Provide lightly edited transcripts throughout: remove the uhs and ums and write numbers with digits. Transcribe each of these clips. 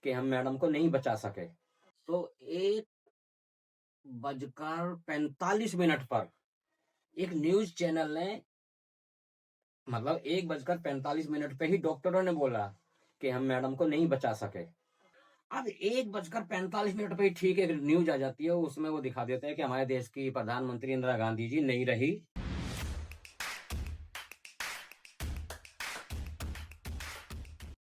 कि हम मैडम को नहीं बचा सके। तो 1:45 पर एक न्यूज़ चैनल ने, मतलब 1:45 पे ही डॉक्टरों ने बोला कि हम मैडम को नहीं बचा सके। अब 1:45 पे ही ठीक है, एक न्यूज़ आ जाती है, उसमें वो दिखा देते हैं कि हमारे देश की प्रधानमंत्री इंदिरा गांधी जी नहीं रही।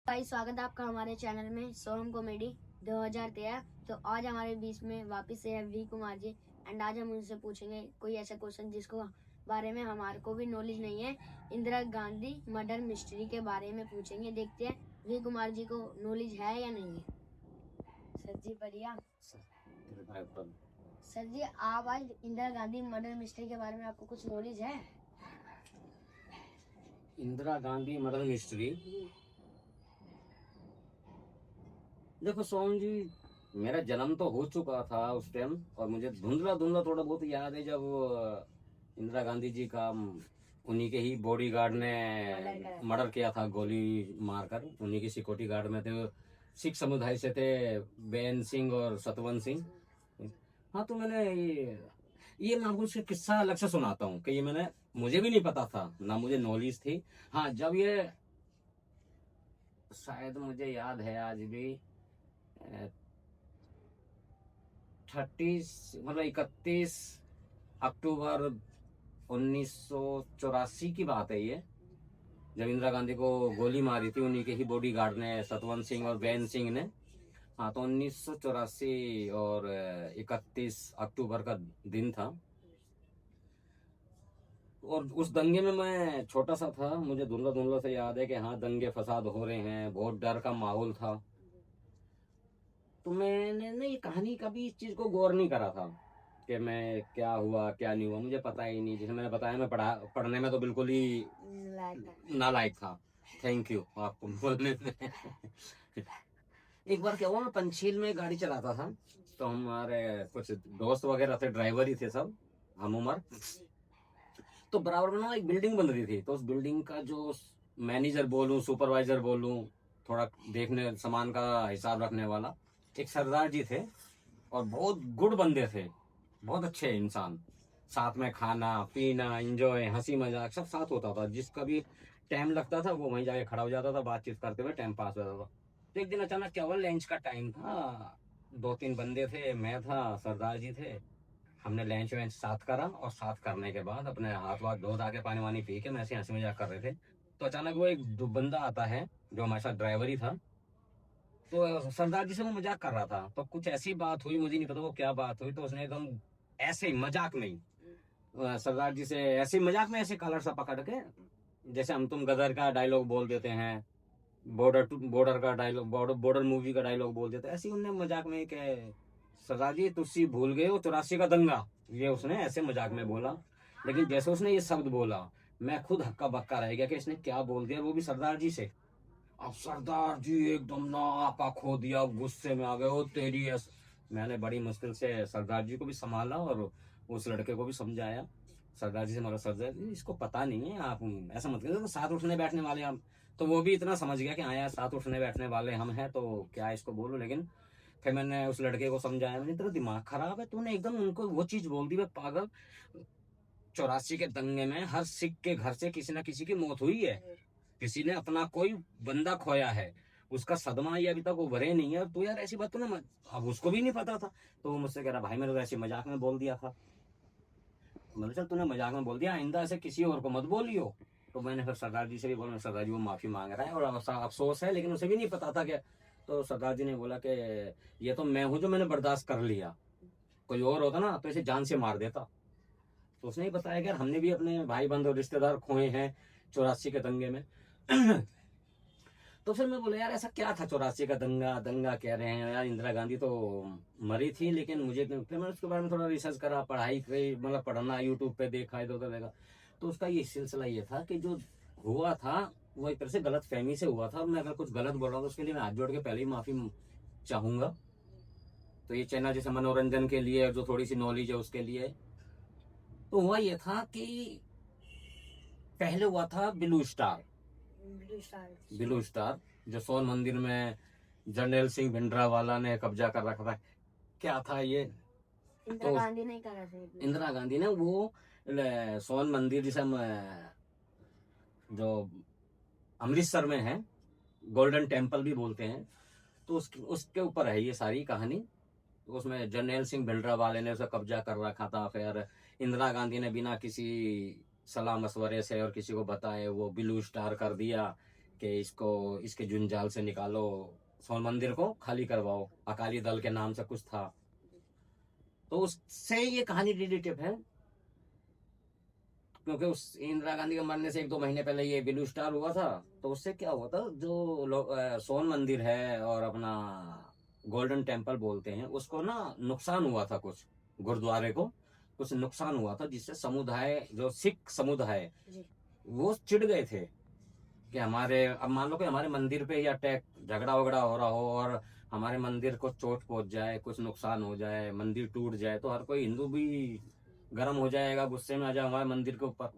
भाई स्वागत है आपका हमारे चैनल में सोहम कॉमेडी 2013। तो आज हमारे बीच में वापस से है वी कुमार जी एंड आज हम उनसे पूछेंगे कोई ऐसा क्वेश्चन जिसको बारे में हमारे को भी नॉलेज नहीं है। इंदिरा गांधी मर्डर मिस्ट्री के बारे में पूछेंगे, देखते हैं वी कुमार जी को नॉलेज है या नहीं है। सर जी बढ़िया। सर जी आप आज इंदिरा गांधी मर्डर मिस्ट्री के बारे में आपको कुछ नॉलेज है? इंदिरा गांधी मर्डर मिस्ट्री, देखो सोहन जी, मेरा जन्म तो हो चुका था उस टाइम, और मुझे धुंधला धुंधला थोड़ा बहुत याद है जब इंदिरा गांधी जी का उन्हीं के ही बॉडीगार्ड ने मर्डर किया था, गोली मारकर। उन्हीं की सिक्योरिटी गार्ड में थे, सिख समुदाय से थे, बेन सिंह और सतवंत सिंह। हाँ, तो मैंने ये मैं आपको उसका किस्सा अलग से सुनाता हूँ कि ये मुझे भी नहीं पता था, ना मुझे नॉलेज थी। हाँ, जब ये शायद मुझे याद है आज भी 31 अक्टूबर 1984 की बात है ये, जब इंदिरा गांधी को गोली मारी थी उन्हीं के ही बॉडीगार्ड ने, सतवंत सिंह और बेन सिंह ने। हाँ, तो 1984 और 31 अक्टूबर का दिन था। और उस दंगे में मैं छोटा सा था, मुझे धुंधला धुंधला से याद है कि हाँ, दंगे फसाद हो रहे हैं, बहुत डर का माहौल था। तो मैंने ना ये कहानी कभी इस चीज को गौर नहीं करा था कि मैं क्या हुआ क्या नहीं हुआ, मुझे पता ही नहीं। जैसे मैंने बताया, मैं पढ़ने में तो बिल्कुल ही नालायक था। थैंक यू आपको बोलने में। एक बार क्या हुआ, मैं पंचशील में गाड़ी चलाता था, तो हमारे कुछ दोस्त वगैरह थे, ड्राइवर ही थे सब, हम उम्र। तो बराबर में ना एक बिल्डिंग बन रही थी, तो उस बिल्डिंग का जो मैनेजर बोलूं, सुपरवाइजर बोलूं, थोड़ा देखने सामान का हिसाब रखने वाला, एक सरदार जी थे, और बहुत गुड बंदे थे, बहुत अच्छे इंसान। साथ में खाना पीना, एंजॉय, हंसी मजाक सब साथ होता था। जिसका भी टाइम लगता था वो वहीं जाके खड़ा हो जाता था, बातचीत करते हुए टाइम पास हो जाता था। तो एक दिन अचानक क्या हुआ, लंच का टाइम था, दो तीन बंदे थे, मैं था, सरदार जी थे। हमने लंच वेंच साथ करा, और साथ करने के बाद अपने हाथ वाथ धो धा के पानी वानी पी के मैं ऐसे हंसी मजाक कर रहे थे। तो अचानक वो एक जो बंदा आता है, जो हमारे साथ ड्राइवर ही था, तो सरदार जी से वो मजाक कर रहा था। तो कुछ ऐसी बात हुई, मुझे नहीं पता वो क्या बात हुई, तो उसने एकदम ऐसे ही मजाक में ही सरदार जी से ऐसे ही मजाक में ऐसे कलर सा पकड़ के, जैसे हम तुम गदर का डायलॉग बोल देते हैं, बॉर्डर टू बॉर्डर का डायलॉग, बॉर्डर बॉर्डर मूवी का डायलॉग बोल देते हैं, ऐसे ही उनने मजाक में कि सरदार जी तुसी भूल गए हो 84 का दंगा, ये उसने ऐसे मजाक में बोला। लेकिन जैसे उसने ये शब्द बोला, मैं खुद हक्का बक्का रह गया कि इसने क्या बोल दिया, वो भी सरदार जी से। अब सरदार जी एकदम ना आपा खो दिया, गुस्से में आ गए, हो तेरी मैंने बड़ी मुश्किल से सरदार जी को भी संभाला और उस लड़के को भी समझाया। सरदार जी से मगर, सरदार जी इसको पता नहीं है, आप ऐसा मत करिए, तो साथ उठने बैठने वाले हम। तो वो भी इतना समझ गया कि हाँ यार, साथ उठने बैठने वाले हम हैं, तो क्या इसको बोलूं। लेकिन फिर मैंने उस लड़के को समझाया, मैंने, तेरा दिमाग खराब है, तूने एकदम उनको वो चीज बोल दी, वे पागल। 84 के दंगे में हर सिख के घर से किसी ना किसी की मौत हुई है, किसी ने अपना कोई बंदा खोया है, उसका सदमा ये अभी तक उभरे नहीं है। तो यार ऐसी बात तूने अब उसको भी नहीं पता था। तो वो मुझसे कह रहा, भाई मैंने तो ऐसे मजाक में बोल दिया था। मैंने, चल तूने मजाक में बोल दिया, आइंदा ऐसे किसी और को मत बोलियो। तो मैंने फिर सरदार जी से भी बोला, सरदार जी वो माफी मांग रहा है और अफसोस है, लेकिन उसे भी नहीं पता था क्या। तो सरदार जी ने बोला कि ये तो मैं हूं जो मैंने बर्दाश्त कर लिया, कोई और होता ना तो इसे जान से मार देता। तो उसने ही बताया कि यार हमने भी अपने भाई बंधु और रिश्तेदार खोए हैं 84 के दंगे में। तो फिर मैं बोला, यार ऐसा क्या था 84 का दंगा, दंगा कह रहे हैं यार, इंदिरा गांधी तो मरी थी। लेकिन मुझे फिर मैंने उसके बारे में थोड़ा रिसर्च करा, पढ़ाई करी, मतलब पढ़ना, यूट्यूब पे देखा, इधर उधर देखा। तो उसका ये सिलसिला ये था कि जो हुआ था वो एक तरह से गलत फहमी से हुआ था। और मैं अगर कुछ गलत बोल रहा हूँ तो उसके लिए मैं हाथ जोड़ के पहले ही माफी चाहूंगा। तो ये चैनल जैसे मनोरंजन के लिए और जो थोड़ी सी नॉलेज है उसके लिए। तो हुआ ये था कि पहले हुआ था ब्लू स्टार, ब्लू स्टार जो सोन मंदिर में जर्नैल सिंह भिंडरावाला ने कब्जा कर रखा था। क्या था ये? इंदिरा तो गांधी नहीं करा थे। इंदिरा गांधी ने वो सोन मंदिर जिसे हम जो अमृतसर में है, गोल्डन टेम्पल भी बोलते हैं, तो उसके ऊपर है ये सारी कहानी। उसमें जर्नैल सिंह भिंडरावाले ने उसे कब्जा कर रखा था। फिर इंदिरा गांधी ने बिना किसी सलाह मशवरे से और किसी को बताए वो ब्लू स्टार कर दिया कि इसको इसके जुंजाल से निकालो, सोन मंदिर को खाली करवाओ। अकाली दल के नाम से कुछ था, तो उससे ये कहानी रिलेटेड है। क्योंकि उस इंदिरा गांधी के मरने से 1-2 महीने पहले ये ब्लू स्टार हुआ था, तो उससे क्या हुआ था, जो सोन मंदिर है और अपना गोल्डन टेम्पल बोलते हैं, उसको ना नुकसान हुआ था, कुछ गुरुद्वारे को कुछ नुकसान हुआ था, जिससे समुदाय, जो सिख समुदाय, जी। वो चिढ़ गए थे कि हमारे, अब मान लो कि हमारे मंदिर पे या अटैक झगड़ा वगड़ा हो रहा हो और हमारे मंदिर को चोट पहुंच जाए, कुछ नुकसान हो जाए, मंदिर टूट जाए, तो हर कोई हिंदू भी गर्म हो जाएगा, गुस्से में आ जाए हमारे मंदिर के ऊपर।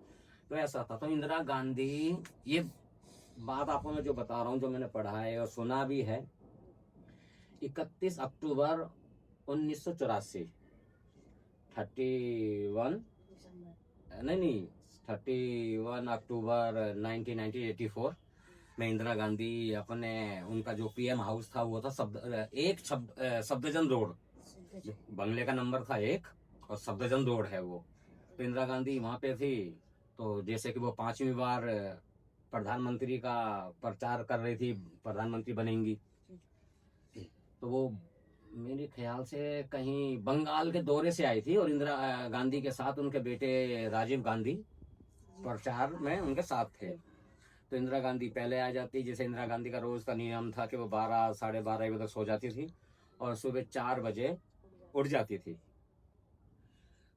तो ऐसा था। तो इंदिरा गांधी, ये बात आपको मैं जो बता रहा हूँ, जो मैंने पढ़ा है और सुना भी है, 31 अक्टूबर 1984, 31 नहीं 31 अक्टूबर 1984 में इंदिरा गांधी अपने, उनका जो पीएम हाउस था वो था सफदरजंग रोड, बंगले का नंबर था 1 और सफदरजंग रोड है वो। तो इंदिरा गांधी वहां पे थी। तो जैसे कि वो 5वीं बार प्रधानमंत्री का प्रचार कर रही थी, प्रधानमंत्री बनेंगी, तो वो मेरे ख्याल से कहीं बंगाल के दौरे से आई थी और इंदिरा गांधी के साथ उनके बेटे राजीव गांधी प्रचार में उनके साथ थे। तो इंदिरा गांधी पहले आ जाती। जैसे इंदिरा गांधी का रोज का नियम था कि वो 12 साढ़े 12 बजे तक सो जाती थी और सुबह 4 बजे उठ जाती थी।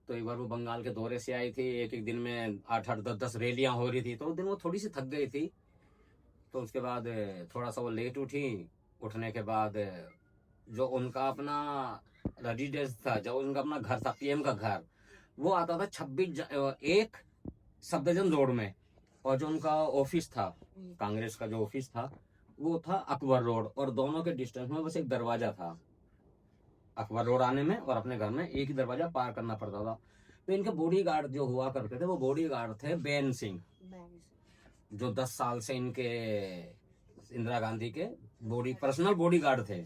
तो एक बार वो बंगाल के दौरे से आई थी, एक एक दिन में 8-8 10-10 रैलियां हो रही थी, तो उस दिन वो थोड़ी सी थक गई थी। तो उसके बाद थोड़ा सा वो लेट उठी। उठने के बाद जो उनका अपना रेजिडेंस था, जो उनका अपना घर था, पीएम का घर, वो आता था 1 सफदरजंग रोड में, और जो उनका ऑफिस था, कांग्रेस का जो ऑफिस था, वो था अकबर रोड, और दोनों के डिस्टेंस में बस एक दरवाजा था। अकबर रोड आने में और अपने घर में एक ही दरवाजा पार करना पड़ता था। तो इनके बॉडी गार्ड जो हुआ करते थे, वो बॉडी गार्ड थे बेन सिंह, जो 10 साल से इनके इंदिरा गांधी के पर्सनल बॉडी गार्ड थे।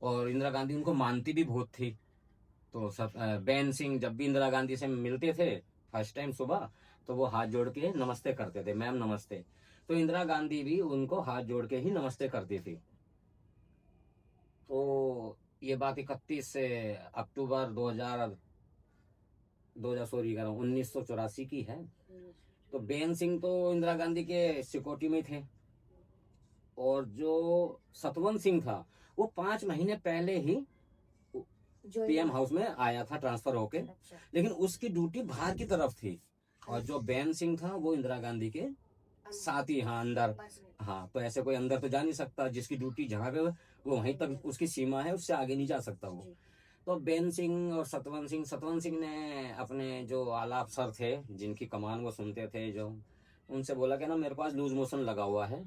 और इंदिरा गांधी उनको मानती भी बहुत थी। तो बेन सिंह जब भी इंदिरा गांधी से मिलते थे फर्स्ट टाइम सुबह, तो वो हाथ जोड़ के नमस्ते करते थे, मैम नमस्ते। तो इंदिरा गांधी भी उनको हाथ जोड़ के ही नमस्ते करती थी। तो ये बात 31 अक्टूबर 2000 सॉरी कर रहा हूँ 1984 की है। तो बेन सिंह तो इंदिरा गांधी के सिक्योरिटी में थे, और जो सतवंत सिंह था वो 5 महीने पहले ही पीएम हाउस में आया था ट्रांसफर होके, लेकिन उसकी ड्यूटी बाहर की तरफ थी। और जो बेन सिंह था वो इंदिरा गांधी के साथ ही, हाँ, अंदर, हाँ, तो ऐसे कोई अंदर तो जा नहीं सकता, जिसकी ड्यूटी जहाँ पे वो वहीं तक उसकी सीमा है, उससे आगे नहीं जा सकता वो। तो बेन सिंह और सतवंत सिंह ने अपने जो आला अफसर थे, जिनकी कमान वो सुनते थे, जो उनसे बोला कि ना मेरे पास लूज मोशन लगा हुआ है,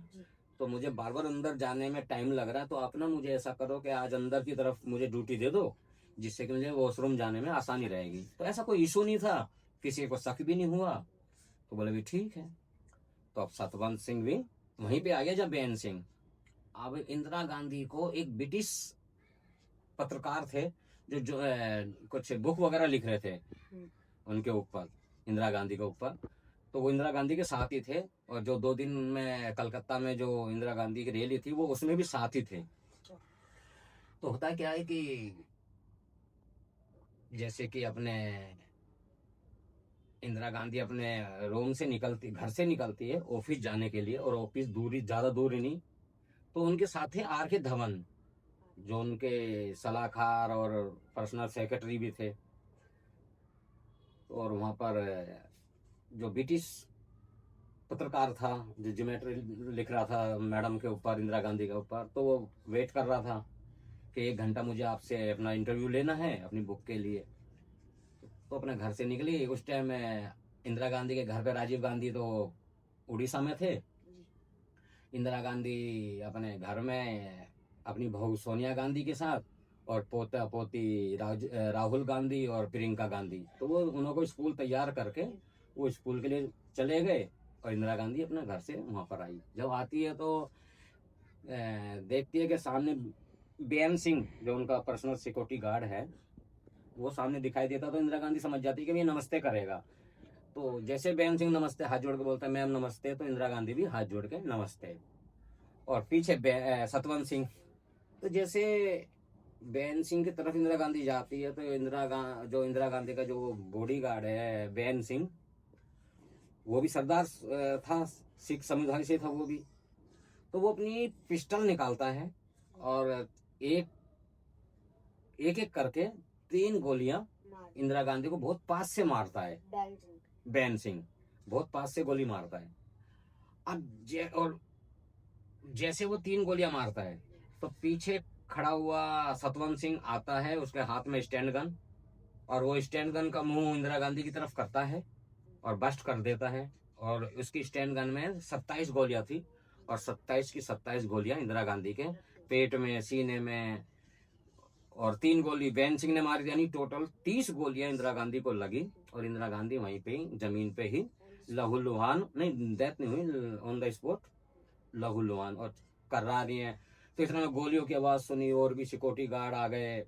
तो मुझे बार बार अंदर जाने में टाइम लग रहा है, तो आप ना मुझे ऐसा करो कि आज अंदर की तरफ मुझे ड्यूटी दे दो, जिससे कि मुझे वॉशरूम जाने में आसानी रहेगी। तो ऐसा कोई इशू नहीं था, किसी को शक भी नहीं हुआ। तो बोले भी ठीक है। तो अब सतवंत सिंह भी वहीं पे आ गया जब बेन सिंह। अब इंदिरा गांधी को एक ब्रिटिश पत्रकार थे जो कुछ बुक वगैरह लिख रहे थे उनके ऊपर, इंदिरा गांधी के ऊपर। तो वो इंदिरा गांधी के साथ ही थे, और जो 2 दिन में कलकत्ता में जो इंदिरा गांधी की रैली थी वो उसमें भी साथ ही थे। तो होता क्या है कि जैसे कि अपने इंदिरा गांधी अपने रूम से निकलती, घर से निकलती है ऑफिस जाने के लिए, और ऑफिस दूरी ज्यादा दूरी नहीं, तो उनके साथ थे आर के धवन, जो उनके सलाहकार और पर्सनल सेक्रेटरी भी थे। और वहां पर जो ब्रिटिश पत्रकार था, जो ज्योमेट्री लिख रहा था मैडम के ऊपर, इंदिरा गांधी के ऊपर, तो वो वेट कर रहा था कि 1 घंटा मुझे आपसे अपना इंटरव्यू लेना है अपनी बुक के लिए। तो अपने घर से निकली। उस टाइम इंदिरा गांधी के घर पे राजीव गांधी तो उड़ीसा में थे, इंदिरा गांधी अपने घर में अपनी बहू सोनिया गांधी के साथ, और पोता पोती राहुल गांधी और प्रियंका गांधी। तो वो उन्हों को स्कूल तैयार करके वो स्कूल के लिए चले गए, और इंदिरा गांधी अपने घर से वहां पर आई। जब आती है तो देखती है कि सामने बेन सिंह, जो उनका पर्सनल सिक्योरिटी गार्ड है, वो सामने दिखाई देता। तो इंदिरा गांधी समझ जाती है कि ये नमस्ते करेगा। तो जैसे बेन सिंह नमस्ते हाथ जोड़ के बोलता है, मैम नमस्ते, तो इंदिरा गांधी भी हाथ जोड़ के नमस्ते। और पीछे सतवंत सिंह। तो जैसे बेन सिंह की तरफ इंदिरा गांधी जाती है, तो इंदिरा गांधी का जो बॉडी गार्ड है बेन सिंह, वो भी सरदार था, सिख समुदाय से था वो भी। तो वो अपनी पिस्टल निकालता है और एक एक एक करके 3 गोलियां इंदिरा गांधी को बहुत पास से मारता है। बेन सिंह बहुत पास से गोली मारता है। और जैसे वो 3 गोलियां मारता है, तो पीछे खड़ा हुआ सतवंत सिंह आता है, उसके हाथ में स्टैंड गन, और वो स्टैंड गन का मुंह इंदिरा गांधी की तरफ करता है और बस्ट कर देता है। और उसकी स्टैंड गन में 27 गोलियां थी, और 27 की 27 गोलियां इंदिरा गांधी के पेट में, सीने में, और 3 गोली बेन सिंह ने मारी, यानी टोटल 30 गोलियां इंदिरा गांधी को लगी। और इंदिरा गांधी वहीं पे जमीन पे ही लहूलुहान, नहीं डेथ नहीं हुई, ऑन द स्पॉट लहूलुहान और कर्रा रही है। तो इतना में गोलियों की आवाज सुनी, और भी सिक्योरिटी गार्ड आ गए।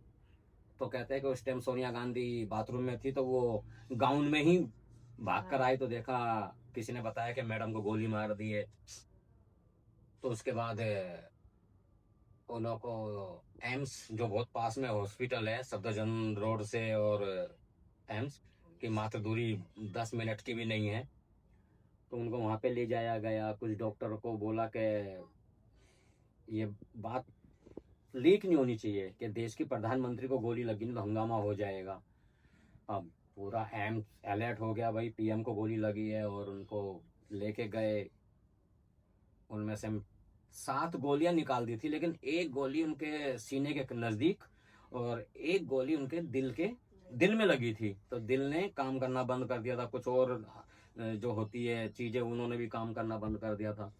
तो कहते हैं कि उस टाइम सोनिया गांधी बाथरूम में थी, तो वो गाउन में ही भाग कर आई। तो देखा, किसी ने बताया कि मैडम को गोली मार दी है। तो उसके बाद उन को एम्स, जो बहुत पास में हॉस्पिटल है सफदरजंग रोड से, और एम्स की मात्र दूरी 10 मिनट की भी नहीं है, तो उनको वहां पे ले जाया गया। कुछ डॉक्टर को बोला कि ये बात लीक नहीं होनी चाहिए कि देश की प्रधानमंत्री को गोली लगी, नहीं तो हंगामा हो जाएगा। अब पूरा एम्स अलर्ट हो गया, भाई पीएम को गोली लगी है, और उनको लेके गए। उनमें से 7 गोलियां निकाल दी थी, लेकिन एक गोली उनके सीने के नजदीक और एक गोली उनके दिल में लगी थी। तो दिल ने काम करना बंद कर दिया था, कुछ और जो होती है चीजें, उन्होंने भी काम करना बंद कर दिया था।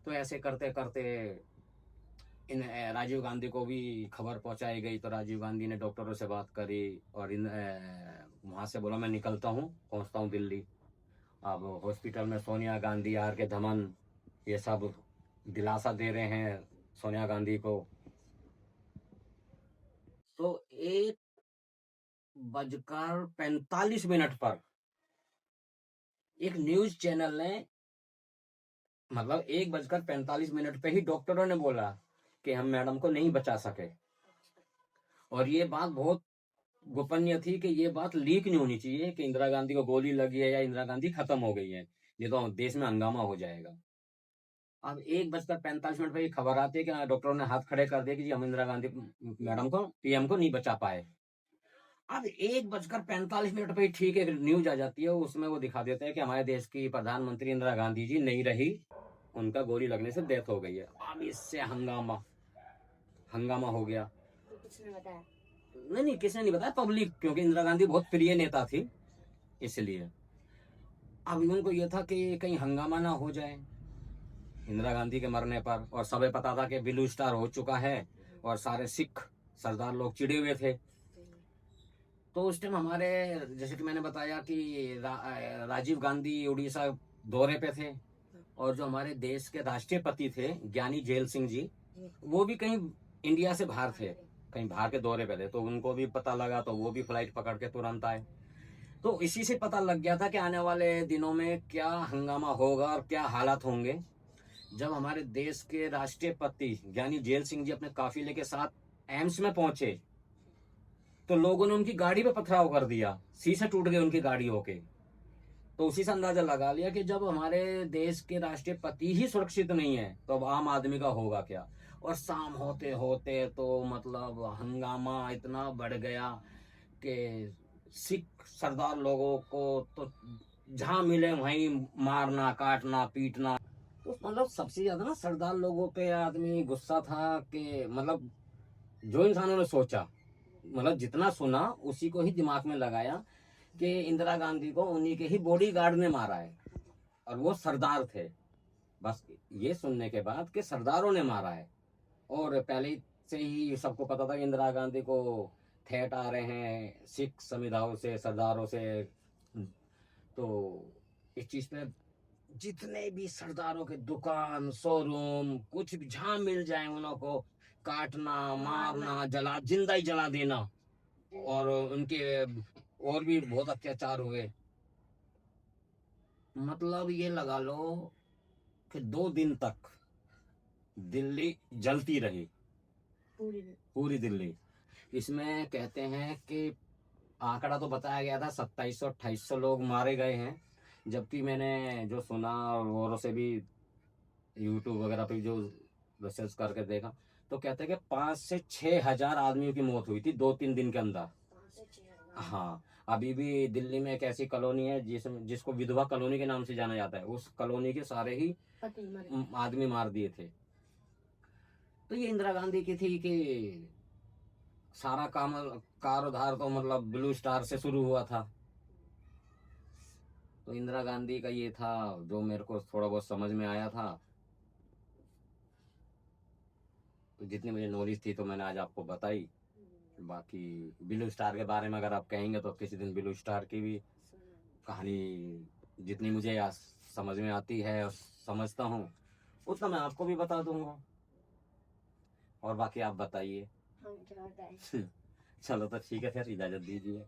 तो ऐसे करते करते इन राजीव गांधी को भी खबर पहुंचाई गई। तो राजीव गांधी ने डॉक्टरों से बात करी, और वहां से बोला मैं निकलता हूँ, पहुंचता हूँ दिल्ली। अब हॉस्पिटल में सोनिया गांधी, आर के धमन, ये सब दिलासा दे रहे हैं सोनिया गांधी को। तो 1:45 पर एक न्यूज चैनल ने, मतलब 1:45 पे ही डॉक्टरों ने बोला कि हम मैडम को नहीं बचा सके। और ये बात बहुत गोपनीय थी कि ये बात लीक नहीं होनी चाहिए कि इंदिरा गांधी को गोली लगी है या इंदिरा गांधी खत्म हो गई है, ये तो देश में हंगामा हो जाएगा। अब 1:45 पे खबर आती है कि डॉक्टरों ने हाथ खड़े कर दिए कि जी हम इंदिरा गांधी मैडम को, पीएम को नहीं बचा पाए। अब 1:45 पे ठीक है न्यूज आ जाती है, उसमें वो दिखा देते हैं कि हमारे देश की प्रधानमंत्री इंदिरा गांधी जी नहीं रही, उनका गोली लगने से डेथ हो गई है। अब इससे हंगामा हो गया। किसने बताया? नहीं, किसने नहीं बताया, पब्लिक, क्योंकि इंदिरा गांधी बहुत प्रिय नेता थी, इसलिए। अब उनको ये था कि कहीं हंगामा ना हो जाए इंदिरा गांधी के मरने पर, और सबे पता था कि ब्लू स्टार हो चुका है, और सारे सिख सरदार लोग चिड़े हुए थे। तो उस टाइम हमारे, जैसे कि मैंने बताया कि राजीव गांधी उड़ीसा दौरे पे थे, और जो हमारे देश के राष्ट्रपति थे ज्ञानी जेल सिंह जी, वो भी कहीं इंडिया से बाहर थे, कहीं बाहर के दौरे पे थे। तो उनको भी पता लगा, तो वो भी फ्लाइट पकड़ के तुरंत आए। तो इसी से पता लग गया था कि आने वाले दिनों में क्या हंगामा होगा और क्या हालात होंगे। जब हमारे देश के राष्ट्रपति ज्ञानी जेल सिंह जी अपने काफिले के साथ एम्स में पहुंचे, तो लोगों ने उनकी गाड़ी पे पथराव कर दिया, शीशे टूट गए उनकी गाड़ियों के। तो उसी से अंदाजा लगा लिया कि जब हमारे देश के राष्ट्रपति ही सुरक्षित नहीं है, तो अब आम आदमी का होगा क्या। और शाम होते होते तो मतलब हंगामा इतना बढ़ गया कि सिख सरदार लोगों को तो जहां मिले वहीं मारना, काटना, पीटना। तो मतलब सबसे ज्यादा ना सरदार लोगों पे आदमी गुस्सा था कि मतलब जो इंसानों ने सोचा, मतलब जितना सुना उसी को ही दिमाग में लगाया कि इंदिरा गांधी को उन्हीं के ही बॉडी गार्ड ने मारा है, और वो सरदार थे। बस ये सुनने के बाद कि सरदारों ने मारा है, और पहले से ही सबको पता था कि इंदिरा गांधी को थ्रेट आ रहे हैं सिख समुदायों से, सरदारों से। तो इस चीज पे जितने भी सरदारों के दुकान, शोरूम, कुछ भी जहाँ मिल जाए उन्हों को काटना, मारना, जला, जिंदा ही जला देना। और उनके और भी बहुत अत्याचार हुए। मतलब ये लगा लो कि 2 दिन तक दिल्ली जलती रही, पूरी पूरी दिल्ली। इसमें कहते हैं कि आंकड़ा तो बताया गया था 2700-2800 लोग मारे गए हैं, जबकि मैंने जो सुना और औरों से भी यूट्यूब वगैरह पे जो रिसर्च करके देखा, तो कहते हैं कि 5 से 6 हजार आदमियों की मौत हुई थी 2-3 दिन के अंदर। 5 से 6 हजार। हाँ, अभी भी दिल्ली में एक ऐसी कॉलोनी है जिसको विधवा कॉलोनी के नाम से जाना जाता है। उस कॉलोनी के सारे ही पति मरे। आदमी मार दिए थे। तो ये इंदिरा गांधी की थी कि सारा काम कार उधार तो मतलब ब्लू स्टार से शुरू हुआ था। तो इंदिरा गांधी का ये था जो मेरे को थोड़ा बहुत समझ में आया था। तो जितनी मुझे नॉलेज थी तो मैंने आज आपको बताई। बाकी ब्लू स्टार के बारे में अगर आप कहेंगे तो किसी दिन ब्लू स्टार की भी कहानी जितनी मुझे समझ में आती है और समझता हूँ उतना मैं आपको भी बता दूंगा। और बाकी आप बताइए। हम क्या बताएं। चलो तो ठीक है, फिर इजाजत दीजिए।